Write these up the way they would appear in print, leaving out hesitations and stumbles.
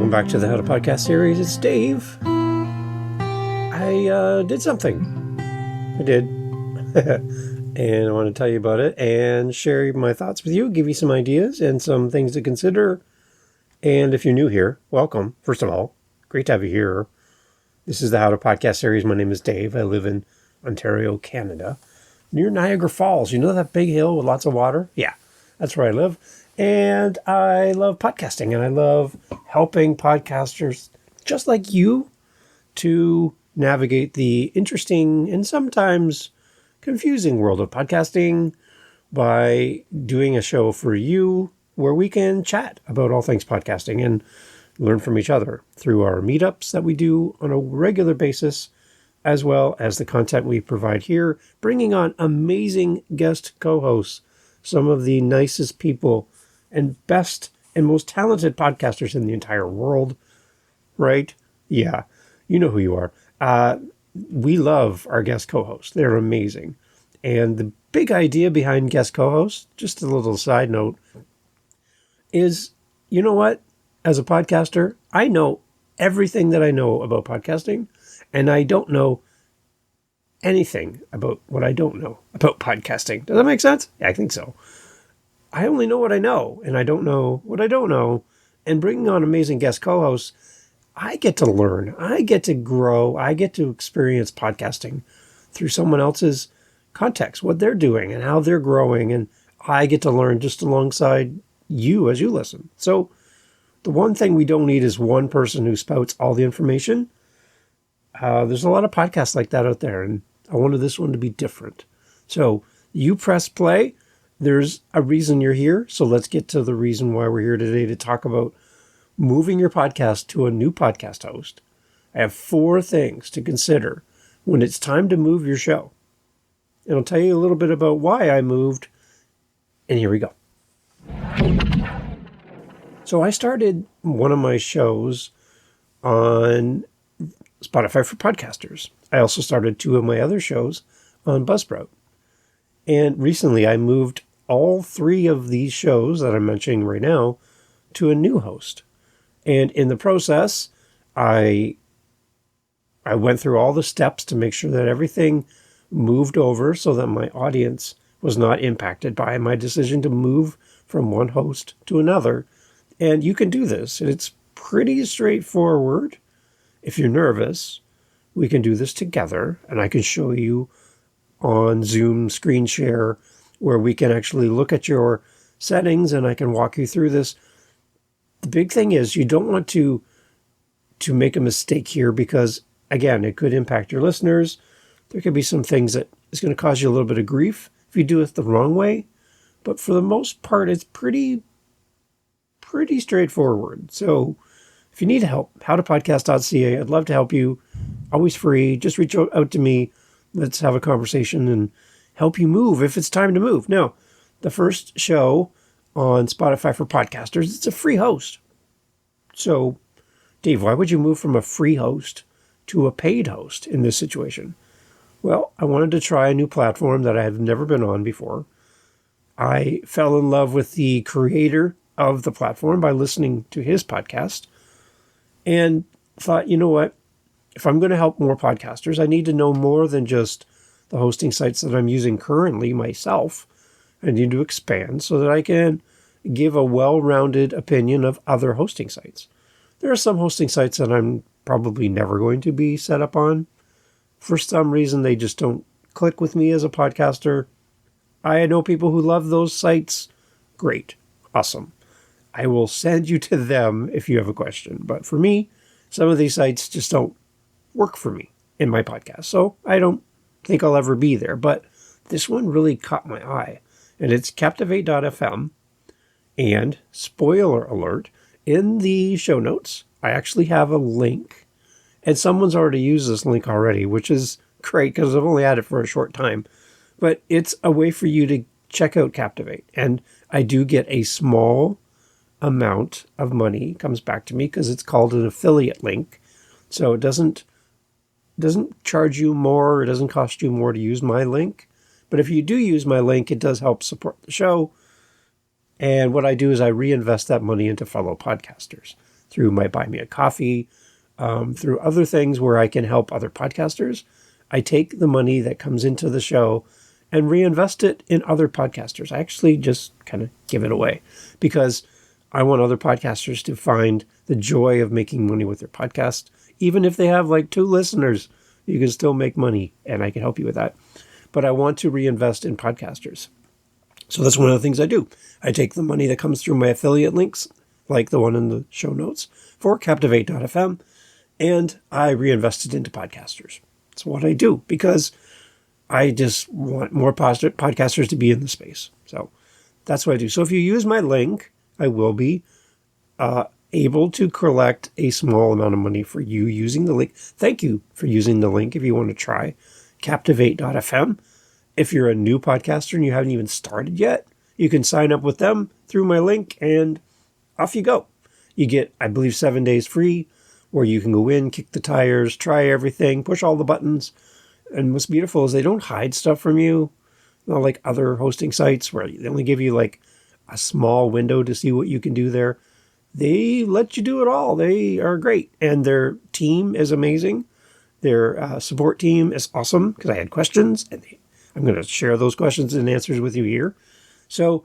Welcome back to the How to Podcast series. It's Dave. I did something. I did. And I want to tell you about it and share my thoughts with you, give you some ideas and some things to consider. And if you're new here, welcome. First of all, great to have you here. This is the How to Podcast series. My name is Dave. I live in Ontario, Canada, near Niagara Falls. You know that big hill with lots of water? Yeah, that's where I live. And I love podcasting, and I love helping podcasters just like you to navigate the interesting and sometimes confusing world of podcasting by doing a show for you where we can chat about all things podcasting and learn from each other through our meetups that we do on a regular basis, as well as the content we provide here, bringing on amazing guest co-hosts, some of the nicest people and best and most talented podcasters in the entire world, right? Yeah, you know who you are. We love our guest co-hosts. They're amazing. And the big idea behind guest co-hosts, just a little side note, is, you know what? As a podcaster, I know everything that I know about podcasting, and I don't know anything about what I don't know about podcasting. Does that make sense? Yeah, I think so. I only know what I know, and I don't know what I don't know. And bringing on amazing guest co-hosts, I get to learn. I get to grow. I get to experience podcasting through someone else's context, what they're doing and how they're growing. And I get to learn just alongside you as you listen. So the one thing we don't need is one person who spouts all the information. There's a lot of podcasts like that out there, and I wanted this one to be different. So you press play. There's a reason you're here, so let's get to the reason why we're here today to talk about moving your podcast to a new podcast host. I have 4 things to consider when it's time to move your show. And I'll tell you a little bit about why I moved, and here we go. So I started one of my shows on Spotify for Podcasters. I also started 2 of my other shows on Buzzsprout. And recently I moved all 3 of these shows that I'm mentioning right now to a new host. And in the process, I went through all the steps to make sure that everything moved over so that my audience was not impacted by my decision to move from one host to another. And you can do this. And it's pretty straightforward. If you're nervous, we can do this together. And I can show you on Zoom screen share where we can actually look at your settings and I can walk you through this. The big thing is you don't want to make a mistake here because, again, it could impact your listeners. There could be some things that is going to cause you a little bit of grief if you do it the wrong way. But for the most part, it's pretty straightforward. So if you need help, howtopodcast.ca. I'd love to help you. Always free. Just reach out to me. Let's have a conversation and help you move if it's time to move. Now, the first show on Spotify for Podcasters, it's a free host. So, Dave, why would you move from a free host to a paid host in this situation? Well, I wanted to try a new platform that I had never been on before. I fell in love with the creator of the platform by listening to his podcast and thought, you know what? If I'm going to help more podcasters, I need to know more than just the hosting sites that I'm using currently myself. I need to expand so that I can give a well-rounded opinion of other hosting sites. There are some hosting sites that I'm probably never going to be set up on. For some reason, they just don't click with me as a podcaster. I know people who love those sites. Great. Awesome. I will send you to them if you have a question. But for me, some of these sites just don't work for me in my podcast. So I don't think I'll ever be there. But this one really caught my eye. And it's Captivate.fm. And spoiler alert, in the show notes, I actually have a link. And someone's already used this link already, which is great because I've only had it for a short time. But it's a way for you to check out Captivate. And I do get a small amount of money comes back to me because it's called an affiliate link. So it doesn't charge you more. It doesn't cost you more to use my link. But if you do use my link, it does help support the show. And what I do is I reinvest that money into fellow podcasters. through my Buy Me a Coffee, through other things where I can help other podcasters. I take the money that comes into the show and reinvest it in other podcasters. I actually just kind of give it away because I want other podcasters to find the joy of making money with their podcast. Even if they have like 2 listeners, you can still make money, and I can help you with that. But I want to reinvest in podcasters. So that's one of the things I do. I take the money that comes through my affiliate links, like the one in the show notes for Captivate.fm, and I reinvest it into podcasters. That's what I do because I just want more podcasters to be in the space. So that's what I do. So if you use my link, I will be able to collect a small amount of money for you using the link. Thank you for using the link if you want to try Captivate.fm. If you're a new podcaster and you haven't even started yet, you can sign up with them through my link and off you go. You get, I believe, 7 days free where you can go in, kick the tires, try everything, push all the buttons. And what's beautiful is they don't hide stuff from you, not like other hosting sites where they only give you like a small window to see what you can do there. They let you do it all. They are great. And their team is amazing. Their support team is awesome because I had questions and I'm going to share those questions and answers with you here. So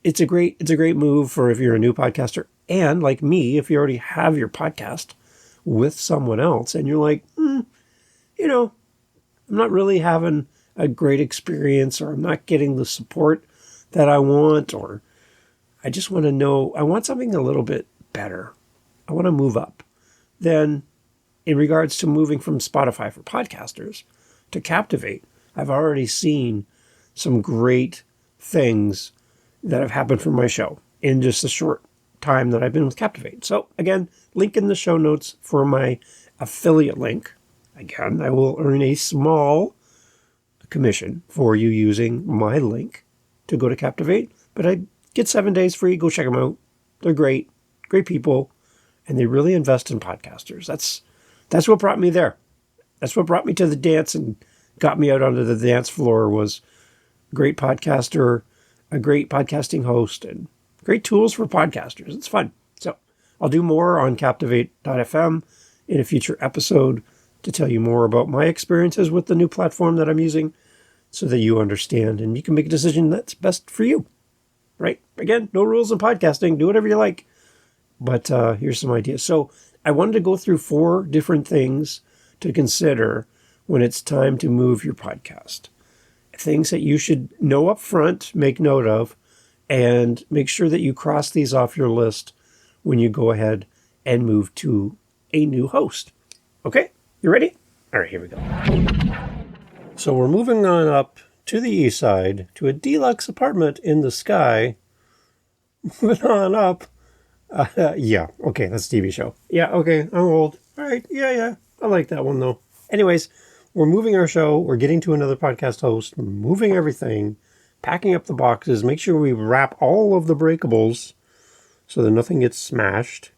it's a great move for if you're a new podcaster. And like me, if you already have your podcast with someone else and you're like, I'm not really having a great experience, or I'm not getting the support that I want, or I just want to know, I want something a little bit better. I want to move up. Then in regards to moving from Spotify for podcasters to Captivate, I've already seen some great things that have happened from my show in just a short time that I've been with Captivate. So again, link in the show notes for my affiliate link. Again, I will earn a small commission for you using my link to go to Captivate, but I get 7 days free. Go check them out. They're great people, and they really invest in podcasters. That's what brought me there. That's what brought me to the dance and got me out onto the dance floor, was a great podcaster, a great podcasting host, and great tools for podcasters. It's fun. So I'll do more on Captivate.fm in a future episode to tell you more about my experiences with the new platform that I'm using so that you understand and you can make a decision that's best for you. Right? Again, no rules in podcasting. Do whatever you like. But here's some ideas. So I wanted to go through 4 different things to consider when it's time to move your podcast. Things that you should know up front, make note of, and make sure that you cross these off your list when you go ahead and move to a new host. Okay? You ready? All right, here we go. So we're moving on up to the east side to a deluxe apartment in the sky. Moving on up. Yeah, okay, that's a TV show. Yeah, okay, I'm old. All right, yeah, I like that one though. Anyways, we're moving our show. We're getting to another podcast host. We're moving everything, packing up the boxes, make sure we wrap all of the breakables so that nothing gets smashed.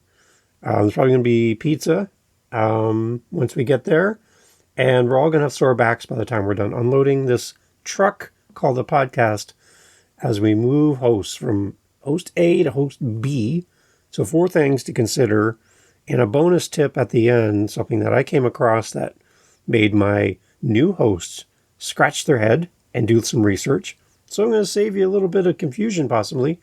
There's probably going to be pizza once we get there. And we're all going to have sore backs by the time we're done unloading this truck called a podcast as we move hosts from host A to host B. So 4 things to consider, and a bonus tip at the end, something that I came across that made my new hosts scratch their head and do some research. So I'm going to save you a little bit of confusion possibly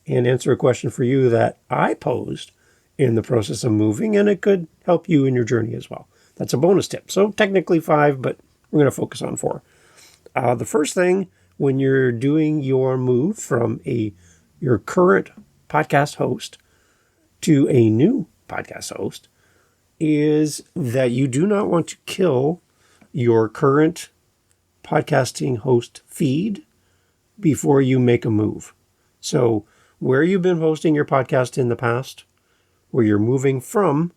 and answer a question for you that I posed in the process of moving, and it could help you in your journey as well. That's a bonus tip. So technically 5, but we're going to focus on 4. The first thing when you're doing your move from your current podcast host to a new podcast host is that you do not want to kill your current podcasting host feed before you make a move. So where you've been hosting your podcast in the past, where you're moving from,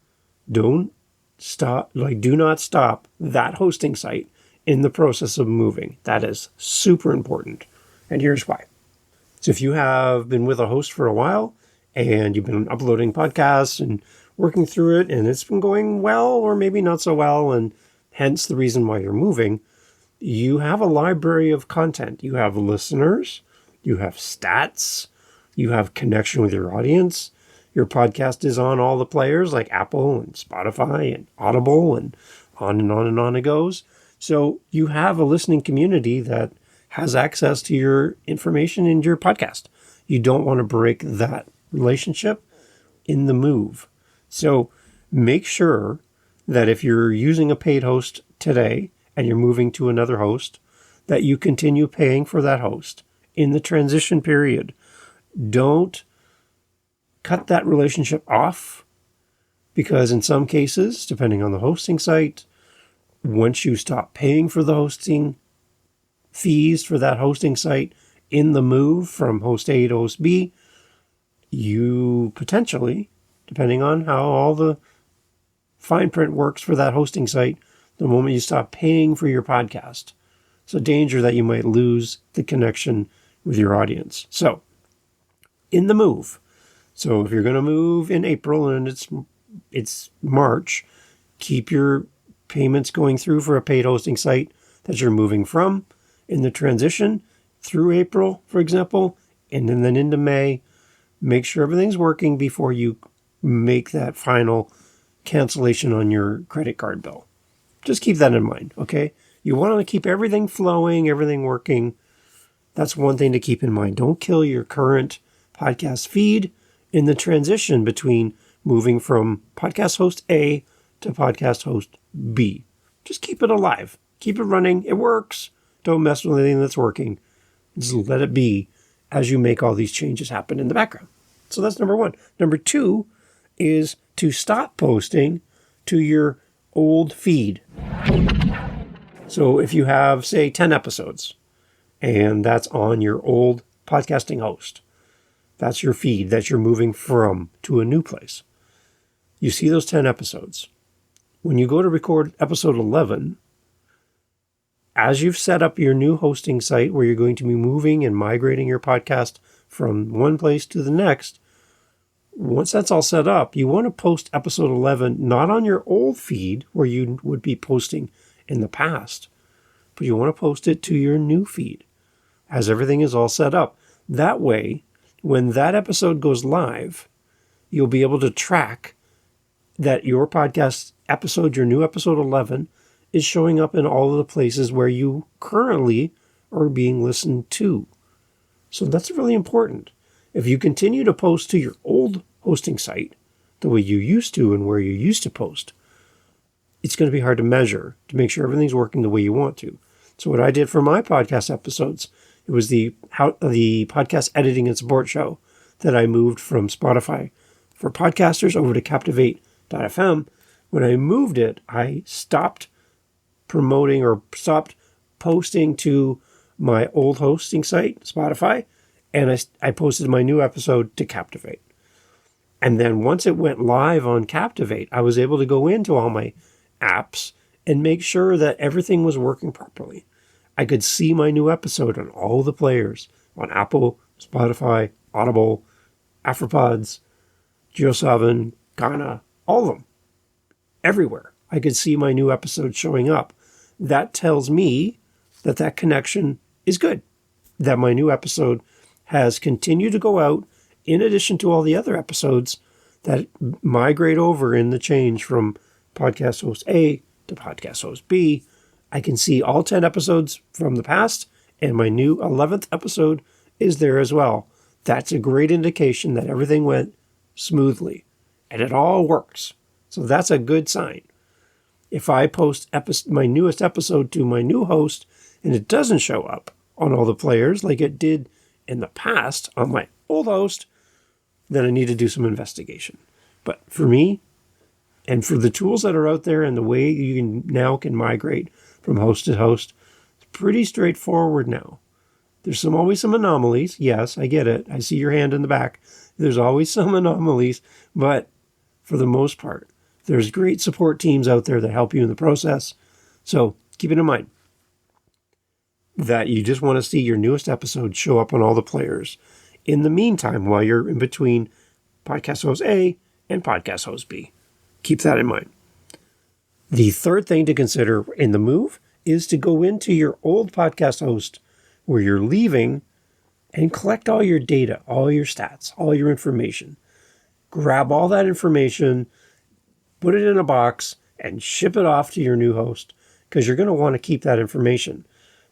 do not stop that hosting site in the process of moving. That is super important. And here's why. So if you have been with a host for a while and you've been uploading podcasts and working through it and it's been going well or maybe not so well, and hence the reason why you're moving, you have a library of content. You have listeners, you have stats, you have connection with your audience, Your podcast is on all the players like Apple and Spotify and Audible and on and on and on it goes. So you have a listening community that has access to your information in your podcast. You don't want to break that relationship in the move. So make sure that if you're using a paid host today and you're moving to another host, that you continue paying for that host in the transition period. Don't cut that relationship off, because in some cases, depending on the hosting site, once you stop paying for the hosting fees for that hosting site in the move from host A to host B, you potentially, depending on how all the fine print works for that hosting site, the moment you stop paying for your podcast, it's a danger that you might lose the connection with your audience. So, in the move. So if you're going to move in April and it's March, keep your payments going through for a paid hosting site that you're moving from in the transition through April, for example, and then into May. Make sure everything's working before you make that final cancellation on your credit card bill. Just keep that in mind, okay? You want to keep everything flowing, everything working. That's one thing to keep in mind. Don't kill your current podcast feed in the transition between moving from podcast host A to podcast host B. Just keep it alive. Keep it running. It works. Don't mess with anything that's working. Just let it be as you make all these changes happen in the background. So that's number one. Number two is to stop posting to your old feed. So if you have, say, 10 episodes, and that's on your old podcasting host, that's your feed that you're moving from to a new place. You see those 10 episodes. When you go to record episode 11, as you've set up your new hosting site where you're going to be moving and migrating your podcast from one place to the next, once that's all set up, you want to post episode 11 not on your old feed where you would be posting in the past, but you want to post it to your new feed as everything is all set up. That way, when that episode goes live, you'll be able to track that your podcast episode, your new episode 11, is showing up in all of the places where you currently are being listened to. So that's really important. If you continue to post to your old hosting site the way you used to and where you used to post, it's going to be hard to measure to make sure everything's working the way you want to. So what I did for my podcast episodes, it was the podcast editing and support show that I moved from Spotify for podcasters over to Captivate.fm. When I moved it, I stopped promoting or stopped posting to my old hosting site, Spotify, and I posted my new episode to Captivate. And then once it went live on Captivate, I was able to go into all my apps and make sure that everything was working properly. I could see my new episode on all the players, on Apple, Spotify, Audible, AfroPods, JioSaavn, Ghana, all of them, everywhere. I could see my new episode showing up. That tells me that that connection is good, that my new episode has continued to go out in addition to all the other episodes that migrate over in the change from podcast host A to podcast host B. I can see all 10 episodes from the past, and my new 11th episode is there as well. That's a great indication that everything went smoothly, and it all works. So that's a good sign. If I post my newest episode to my new host, and it doesn't show up on all the players like it did in the past on my old host, then I need to do some investigation. But for me, and for the tools that are out there and the way you can migrate from host to host, it's pretty straightforward now. There's always some anomalies. Yes, I get it. I see your hand in the back. There's always some anomalies, but for the most part, there's great support teams out there that help you in the process. So keep it in mind that you just want to see your newest episode show up on all the players. In the meantime, while you're in between podcast host A and podcast host B, keep that in mind. The third thing to consider in the move is to go into your old podcast host where you're leaving and collect all your data, all your stats, all your information. grab all that information, put it in a box, and ship it off to your new host, because you're going to want to keep that information.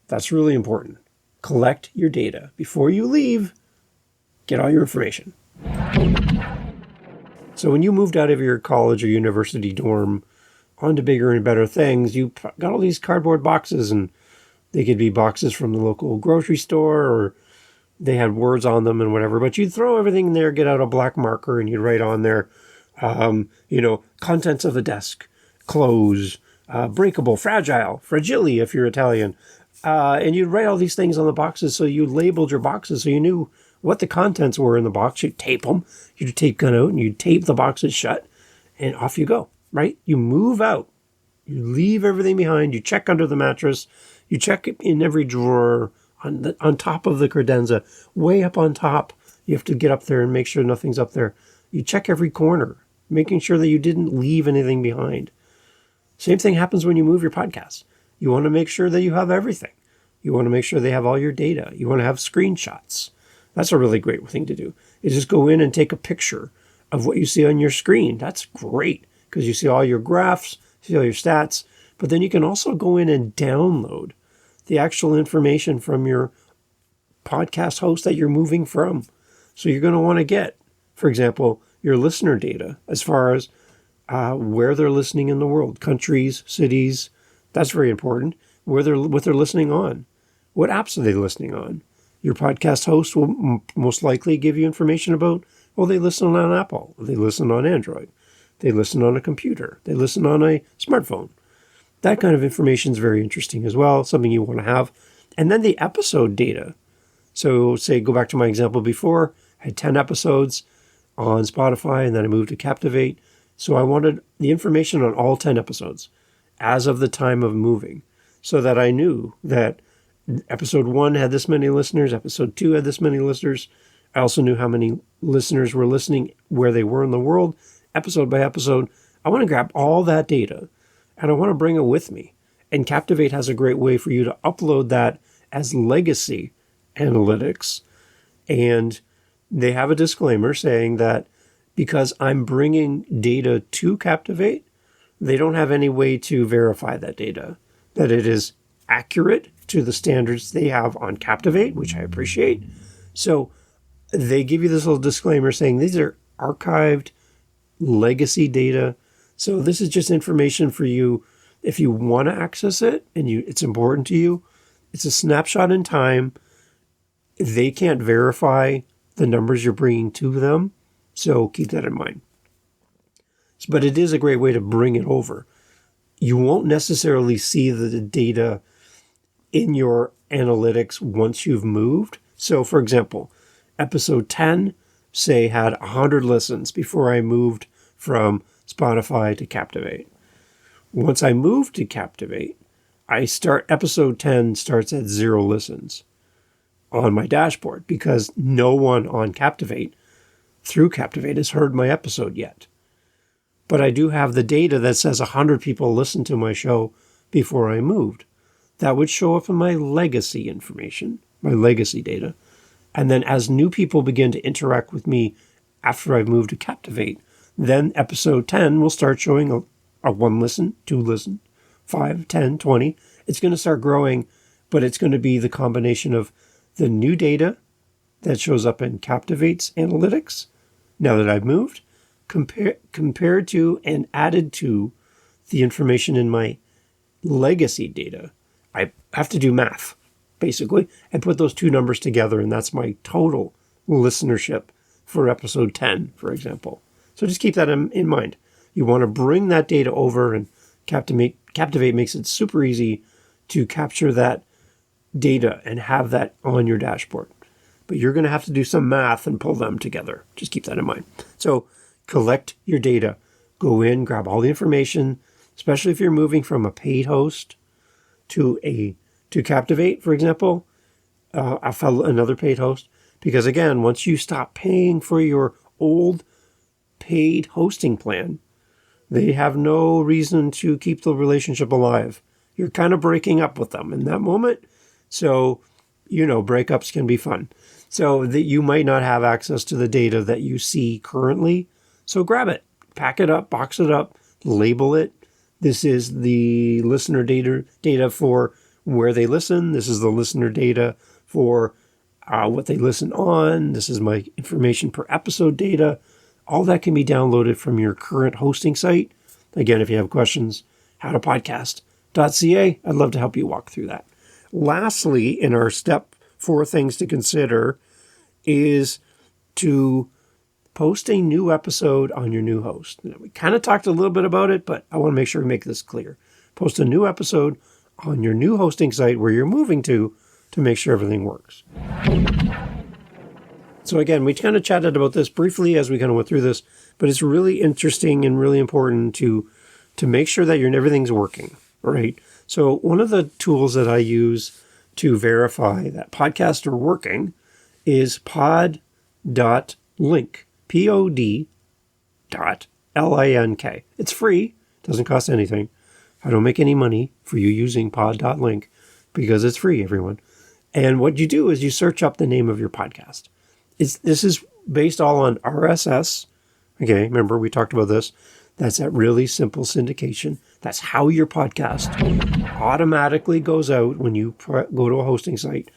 That's really important. Collect your data. Before you leave, get all your information. So when you moved out of your college or university dorm onto bigger and better things, you got all these cardboard boxes, and they could be boxes from the local grocery store, or they had words on them and whatever, but you'd throw everything in there, get out a black marker, and you'd write on there, contents of the desk, clothes, breakable, fragile, fragile if you're Italian. And you'd write all these things on the boxes, so you labeled your boxes so you knew what the contents were in the box. You'd tape them. You'd tape gun out, and you'd tape the boxes shut, and off you go, right? You move out. You leave everything behind. You check under the mattress. You check in every drawer, on top of the credenza, way up on top. You have to get up there and make sure nothing's up there. You check every corner, making sure that you didn't leave anything behind. Same thing happens when you move your podcast. You want to make sure that you have everything. You want to make sure they have all your data. You want to have screenshots. That's a really great thing to do. Is just go in and take a picture of what you see on your screen. That's great, because you see all your graphs, see all your stats, but then you can also go in and download the actual information from your podcast host that you're moving from. So you're going to want to get, for example, your listener data as far as where they're listening in the world, countries, cities. That's very important. What they're listening on. What apps are they listening on? Your podcast host will most likely give you information about, well, they listen on Apple, they listen on Android, they listen on a computer, they listen on a smartphone. That kind of information is very interesting as well, something you want to have. And then the episode data. So say, go back to my example before, I had 10 episodes on Spotify, and then I moved to Captivate. So I wanted the information on all 10 episodes as of the time of moving, so that I knew that episode 1 had this many listeners, episode 2 had this many listeners. I also knew how many listeners were listening, where they were in the world, episode by episode. I want to grab all that data, and I want to bring it with me. And Captivate has a great way for you to upload that as legacy analytics. And they have a disclaimer saying that because I'm bringing data to Captivate, they don't have any way to verify that data, that it is accurate to the standards they have on Captivate, which I appreciate. So they give you this little disclaimer saying these are archived legacy data. So this is just information for you if you want to access it and it's important to you. It's a snapshot in time. They can't verify the numbers you're bringing to them, so keep that in mind. But it is a great way to bring it over. You won't necessarily see the data in your analytics once you've moved. So, for example, episode 10, say, had 100 listens before I moved from Spotify to Captivate. Once I move to Captivate, episode 10 starts at 0 listens on my dashboard, because no one on Captivate through Captivate has heard my episode yet. But I do have the data that says 100 people listened to my show before I moved. That would show up in my legacy information, my legacy data. And then as new people begin to interact with me after I've moved to Captivate, then episode 10 will start showing a 1 listen, 2 listen, 5, 10, 20. It's going to start growing, but it's going to be the combination of the new data that shows up in Captivate's analytics, now that I've moved, compared to and added to the information in my legacy data. I have to do math, basically, and put those two numbers together, and that's my total listenership for episode 10, for example. So just keep that in mind. You want to bring that data over, and Captivate makes it super easy to capture that data and have that on your dashboard. But you're going to have to do some math and pull them together. Just keep that in mind. So collect your data. Go in, grab all the information, especially if you're moving from a paid host to Captivate, for example. I found another paid host, because again, once you stop paying for your old paid hosting plan, they have no reason to keep the relationship alive. You're kind of breaking up with them in that moment. So, breakups can be fun. So that you might not have access to the data that you see currently So grab it, pack it up, box it up, label it. This is the listener data for where they listen. This is the listener data for what they listen on. This is my information per episode data. All that can be downloaded from your current hosting site. Again, if you have questions, howtopodcast.ca. I'd love to help you walk through that. Lastly, in our step 4 things to consider is to post a new episode on your new host. We kind of talked a little bit about it, but I want to make sure we make this clear. Post a new episode on your new hosting site where you're moving to make sure everything works. So again, we kind of chatted about this briefly as we kind of went through this, but it's really interesting and really important to make sure that everything's working, right? So one of the tools that I use to verify that podcasts are working is pod.link, pod.link. It's free, doesn't cost anything. I don't make any money for you using pod.link because it's free, everyone. And what you do is you search up the name of your podcast. This is based all on RSS. Okay, remember we talked about this. That's that really simple syndication. That's how your podcast automatically goes out when you go to a hosting site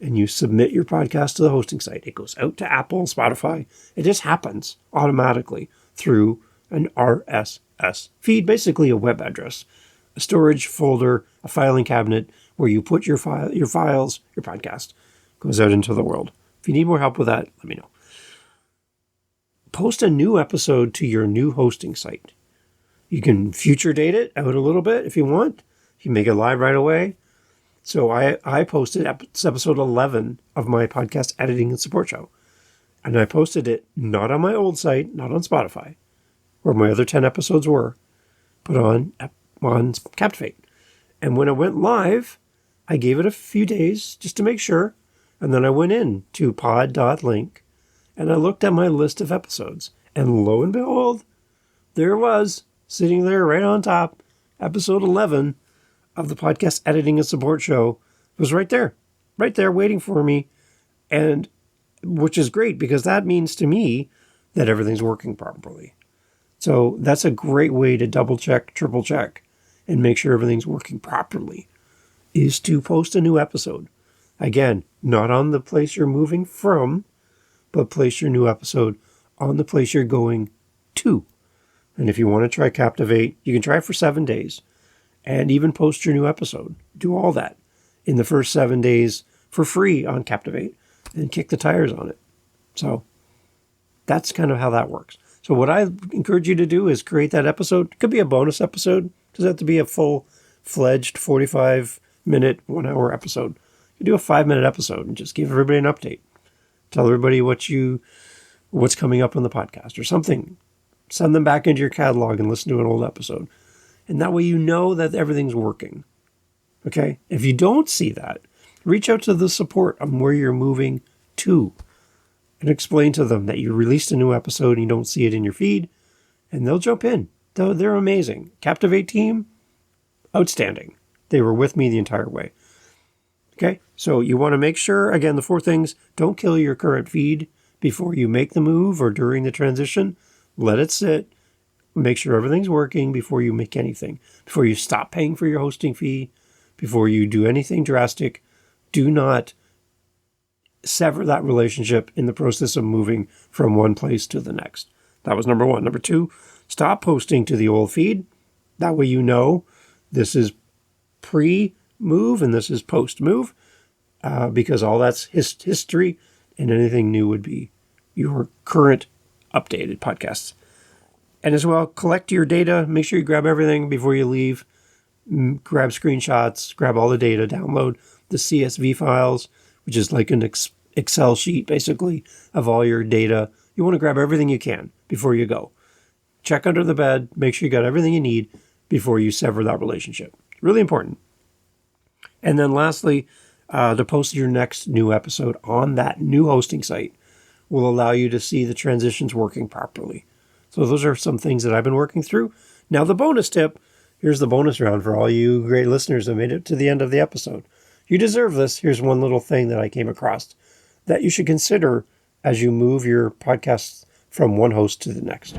and you submit your podcast to the hosting site. It goes out to Apple, Spotify. It just happens automatically through an RSS feed, basically a web address, a storage folder, a filing cabinet where you put your files, your podcast goes out into the world. If you need more help with that, let me know. Post a new episode to your new hosting site. You can future date it out a little bit if you want. You can make it live right away. So I posted episode 11 of my podcast editing and support show. And I posted it not on my old site, not on Spotify, where my other 10 episodes were, but on Captivate. And when it went live, I gave it a few days just to make sure. And then I went in to pod.link and I looked at my list of episodes. And lo and behold, there it was, sitting there right on top, episode 11 of the podcast editing and support show was right there waiting for me. And which is great because that means to me that everything's working properly. So that's a great way to double check, triple check, and make sure everything's working properly is to post a new episode. Again, not on the place you're moving from, but place your new episode on the place you're going to. And if you want to try Captivate, you can try it for 7 days and even post your new episode. Do all that in the first 7 days for free on Captivate and kick the tires on it. So that's kind of how that works. So what I encourage you to do is create that episode. It could be a bonus episode. It doesn't have to be a full-fledged 45-minute, 1-hour episode. You do a 5-minute episode and just give everybody an update. Tell everybody what's coming up on the podcast or something. Send them back into your catalog and listen to an old episode. And that way you know that everything's working. Okay? If you don't see that, reach out to the support on where you're moving to and explain to them that you released a new episode and you don't see it in your feed, and they'll jump in. They're amazing. Captivate team, outstanding. They were with me the entire way. Okay, so you want to make sure, again, the 4 things, don't kill your current feed before you make the move or during the transition. Let it sit. Make sure everything's working before you make anything. Before you stop paying for your hosting fee, before you do anything drastic, do not sever that relationship in the process of moving from one place to the next. That was number 1. Number 2, stop posting to the old feed. That way you know this is pre-move and this is post-move because all that's history and anything new would be your current updated podcasts. And as well, collect your data. Make sure you grab everything before you leave. Grab screenshots, grab all the data, download the CSV files, which is like an Excel sheet, basically, of all your data. You want to grab everything you can before you go. Check under the bed. Make sure you got everything you need before you sever that relationship. Really important. And then lastly, to post your next new episode on that new hosting site will allow you to see the transitions working properly. So those are some things that I've been working through. Now the bonus tip, here's the bonus round for all you great listeners that made it to the end of the episode. You deserve this. Here's one little thing that I came across that you should consider as you move your podcasts from one host to the next.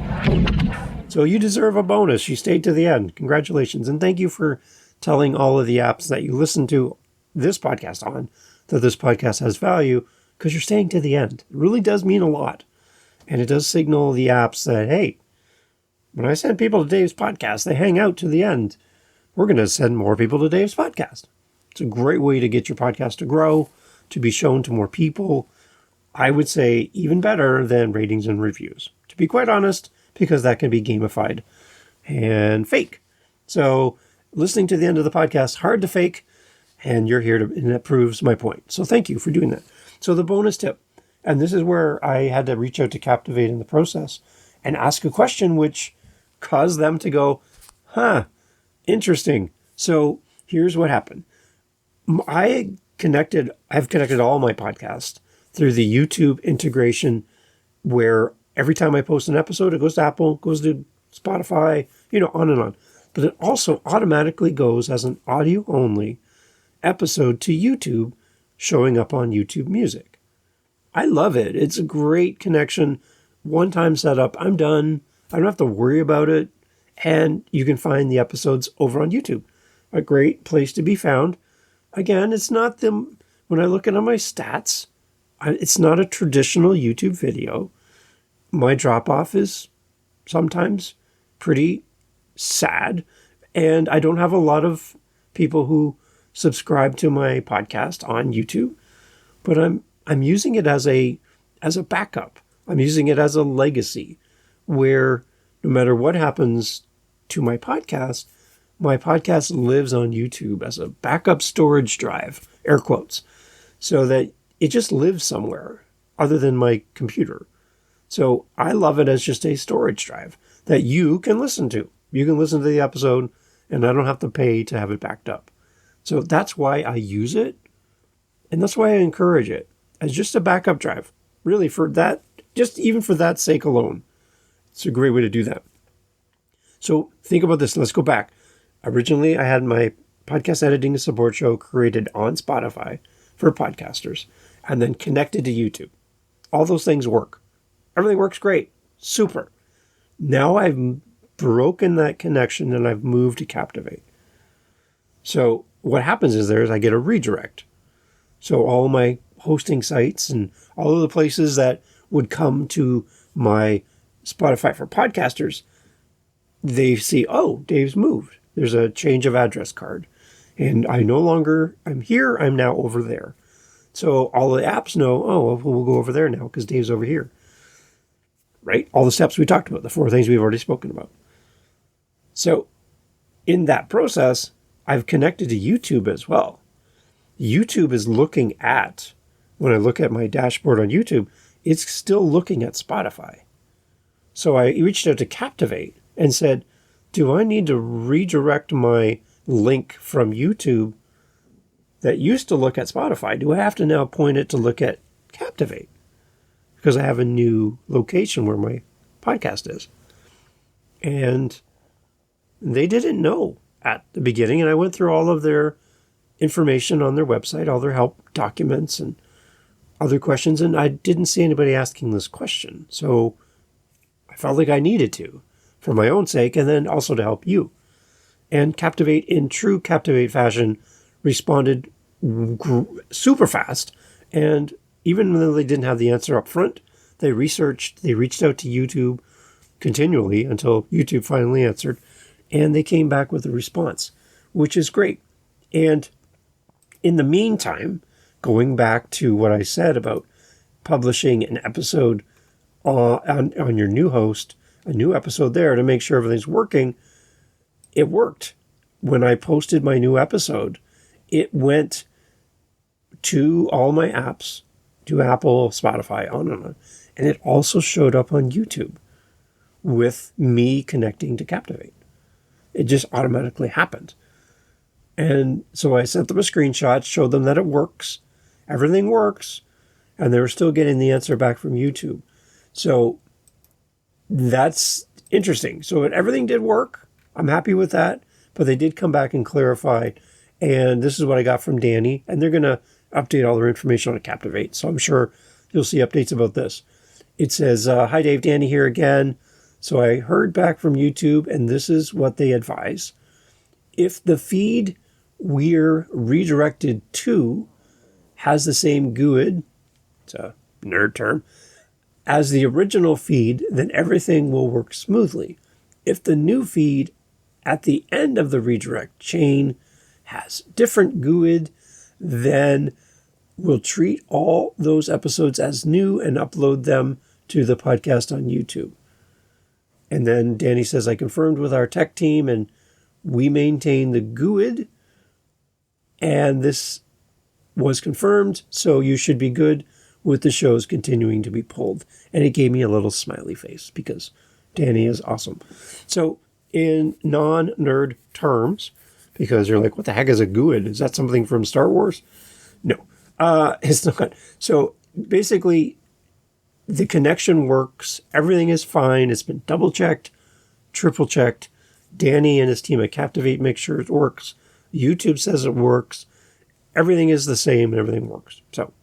So you deserve a bonus. You stayed to the end. Congratulations. And thank you for telling all of the apps that you listen to this podcast on that this podcast has value, because you're staying to the end. It really does mean a lot. And it does signal the apps that, hey, when I send people to Dave's podcast, they hang out to the end. We're going to send more people to Dave's podcast. It's a great way to get your podcast to grow, to be shown to more people. I would say even better than ratings and reviews, to be quite honest, because that can be gamified and fake. So listening to the end of the podcast, hard to fake, and you're here to, and that proves my point. So thank you for doing that. So the bonus tip, and this is where I had to reach out to Captivate in the process and ask a question which caused them to go, interesting. So here's what happened. I've connected all my podcasts through the YouTube integration, where every time I post an episode, it goes to Apple, goes to Spotify, on and on. But it also automatically goes as an audio only episode to YouTube, showing up on YouTube Music. I love it. It's a great connection. One-time setup. I'm done. I don't have to worry about it. And you can find the episodes over on YouTube. A great place to be found. Again, it's not when I look at my stats, it's not a traditional YouTube video. My drop-off is sometimes pretty sad. And I don't have a lot of people who subscribe to my podcast on YouTube. But I'm using it as a backup. I'm using it as a legacy, where no matter what happens to my podcast lives on YouTube as a backup storage drive, air quotes, so that it just lives somewhere other than my computer. So I love it as just a storage drive that you can listen to. You can listen to the episode, and I don't have to pay to have it backed up. So that's why I use it, and that's why I encourage it as just a backup drive. Really, for that, just even for that sake alone, it's a great way to do that. So think about this. Let's go back. Originally, I had my podcast editing and support show created on Spotify for podcasters and then connected to YouTube. All those things work. Everything works great. Super. Now I've broken that connection and I've moved to Captivate. So what happens is I get a redirect. So all my hosting sites and all of the places that would come to my Spotify for podcasters, they see, oh, Dave's moved. There's a change of address card. And I'm here, I'm now over there. So all the apps know, oh, well, we'll go over there now because Dave's over here. Right? All the steps we talked about, the 4 things we've already spoken about. So in that process, I've connected to YouTube as well. YouTube is looking at, when I look at my dashboard on YouTube, it's still looking at Spotify. So I reached out to Captivate and said, do I need to redirect my link from YouTube that used to look at Spotify? Do I have to now point it to look at Captivate? Because I have a new location where my podcast is. And they didn't know at the beginning. And I went through all of their information on their website, all their help documents and other questions. And I didn't see anybody asking this question. So I felt like I needed to, for my own sake, and then also to help you. And Captivate, in true Captivate fashion, responded super fast. And even though they didn't have the answer up front, they reached out to YouTube continually until YouTube finally answered. And they came back with a response, which is great. And in the meantime, going back to what I said about publishing an episode on your new host, a new episode there to make sure everything's working, it worked. When I posted my new episode, it went to all my apps, to Apple, Spotify, on and on. And it also showed up on YouTube with me connecting to Captivate. It just automatically happened. And so I sent them a screenshot, showed them that it works. Everything works. And they were still getting the answer back from YouTube. So that's interesting. So everything did work. I'm happy with that. But they did come back and clarify. And this is what I got from Danny. And they're going to update all their information on Captivate. So I'm sure you'll see updates about this. It says, hi, Dave, Danny here again. So I heard back from YouTube, and this is what they advise. If the feed we're redirected to has the same GUID, it's a nerd term, as the original feed, then everything will work smoothly. If the new feed at the end of the redirect chain has different GUID, then we'll treat all those episodes as new and upload them to the podcast on YouTube. And then Danny says, I confirmed with our tech team and we maintain the GUID, and this was confirmed, so you should be good with the shows continuing to be pulled. And it gave me a little smiley face because Danny is awesome. So in non-nerd terms, because you're like, what the heck is a GUID? Is that something from Star Wars? No, it's not. So basically, the connection works. Everything is fine. It's been double-checked, triple-checked. Danny and his team at Captivate make sure it works. YouTube says it works. Everything is the same and everything works. So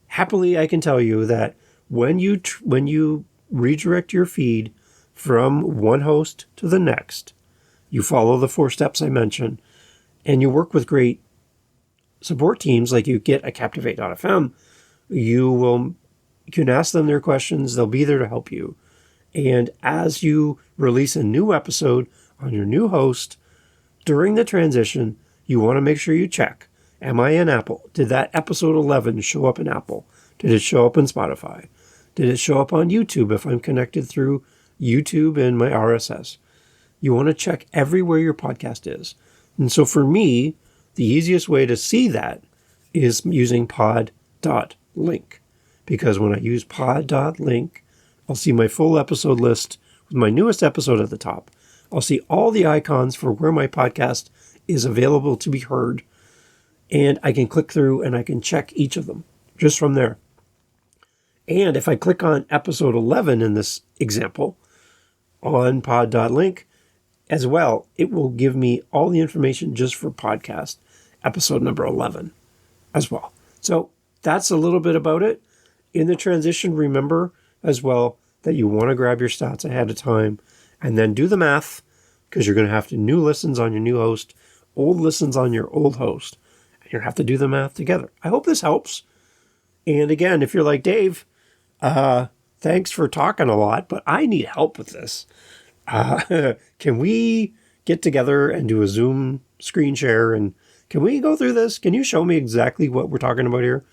happily, I can tell you that when you redirect your feed from one host to the next, you follow the 4 steps I mentioned, and you work with great support teams like you get at Captivate.fm, you can ask them their questions. They'll be there to help you. And as you release a new episode on your new host, during the transition, you want to make sure you check, am I in Apple? Did that episode 11 show up in Apple? Did it show up in Spotify? Did it show up on YouTube if I'm connected through YouTube and my RSS? You want to check everywhere your podcast is. And so for me, the easiest way to see that is using pod.link. Because when I use pod.link, I'll see my full episode list with my newest episode at the top. I'll see all the icons for where my podcast is available to be heard. And I can click through and I can check each of them just from there. And if I click on episode 11 in this example on pod.link as well, it will give me all the information just for podcast episode number 11 as well. So that's a little bit about it. In the transition, remember as well that you want to grab your stats ahead of time and then do the math, because you're going to have to new listens on your new host, old listens on your old host, and you have to do the math together. I hope this helps. And again, if you're like, Dave, thanks for talking a lot, but I need help with this. Can we get together and do a Zoom screen share? And can we go through this? Can you show me exactly what we're talking about here?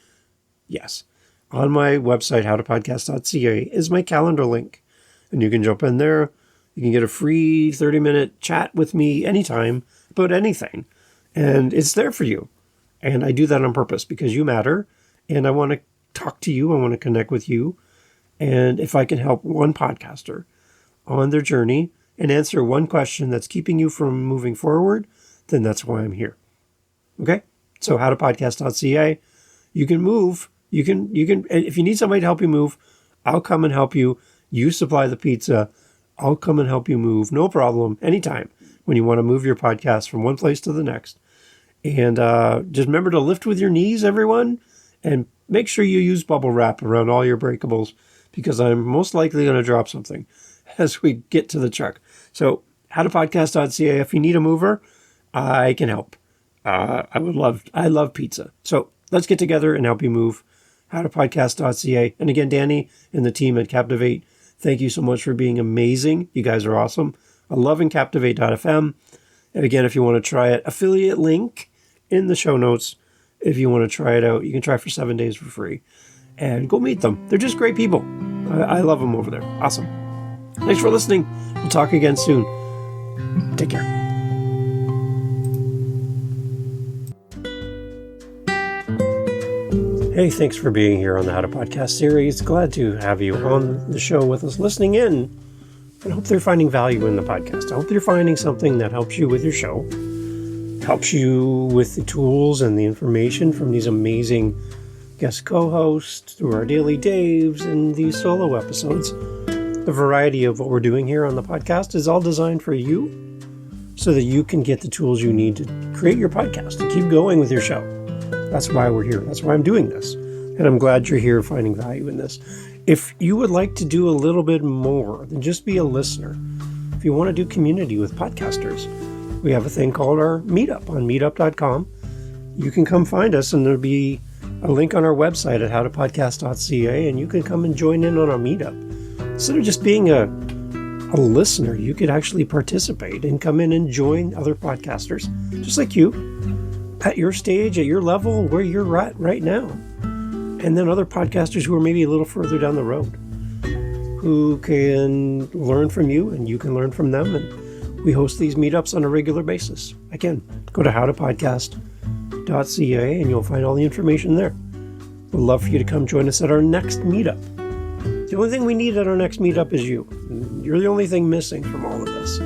Yes. On my website, howtopodcast.ca, is my calendar link. And you can jump in there. You can get a free 30-minute chat with me anytime about anything. And it's there for you. And I do that on purpose because you matter. And I want to talk to you. I want to connect with you. And if I can help one podcaster on their journey and answer one question that's keeping you from moving forward, then that's why I'm here. Okay? So howtopodcast.ca. You can move. You can, if you need somebody to help you move, I'll come and help you. You supply the pizza. I'll come and help you move. No problem. Anytime when you want to move your podcast from one place to the next. And just remember to lift with your knees, everyone. And make sure you use bubble wrap around all your breakables, because I'm most likely going to drop something as we get to the truck. So howtopodcast.ca. If you need a mover, I can help. I love pizza. So let's get together and help you move. Howtopodcast.ca. And again, Danny and the team at Captivate, thank you so much for being amazing. You guys are awesome. I love Captivate.fm. And again, if you want to try it, affiliate link in the show notes. If you want to try it out, you can try for 7 days for free. And go meet them. They're just great people. I love them over there. Awesome. Thanks for listening. We'll talk again soon. Take care. Hey, thanks for being here on the How to Podcast series. Glad to have you on the show with us, listening in. I hope they're finding value in the podcast. I hope you're finding something that helps you with your show, helps you with the tools and the information from these amazing guest co-hosts through our daily Daves and these solo episodes. The variety of what we're doing here on the podcast is all designed for you so that you can get the tools you need to create your podcast and keep going with your show. That's why we're here. That's why I'm doing this. And I'm glad you're here finding value in this. If you would like to do a little bit more than just be a listener, if you want to do community with podcasters, we have a thing called our Meetup on meetup.com. You can come find us, and there'll be a link on our website at howtopodcast.ca, and you can come and join in on our Meetup. Instead of just being a listener, you could actually participate and come in and join other podcasters, just like you, at your stage, at your level, where you're at right now. And then other podcasters who are maybe a little further down the road, who can learn from you and you can learn from them. And we host these meetups on a regular basis. Again, go to howtopodcast.ca and you'll find all the information there. We'd love for you to come join us at our next meetup. The only thing we need at our next meetup is you. You're the only thing missing from all of this.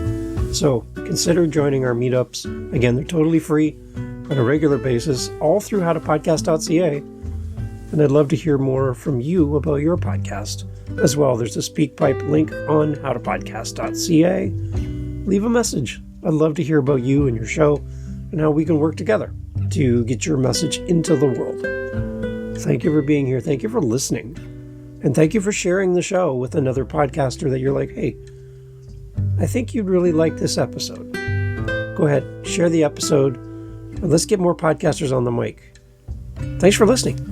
So consider joining our meetups. Again, they're totally free on a regular basis, all through howtopodcast.ca. And I'd love to hear more from you about your podcast as well. There's a SpeakPipe link on howtopodcast.ca. Leave a message. I'd love to hear about you and your show and how we can work together to get your message into the world. Thank you for being here. Thank you for listening. And thank you for sharing the show with another podcaster that you're like, hey, I think you'd really like this episode. Go ahead, share the episode, and let's get more podcasters on the mic. Thanks for listening.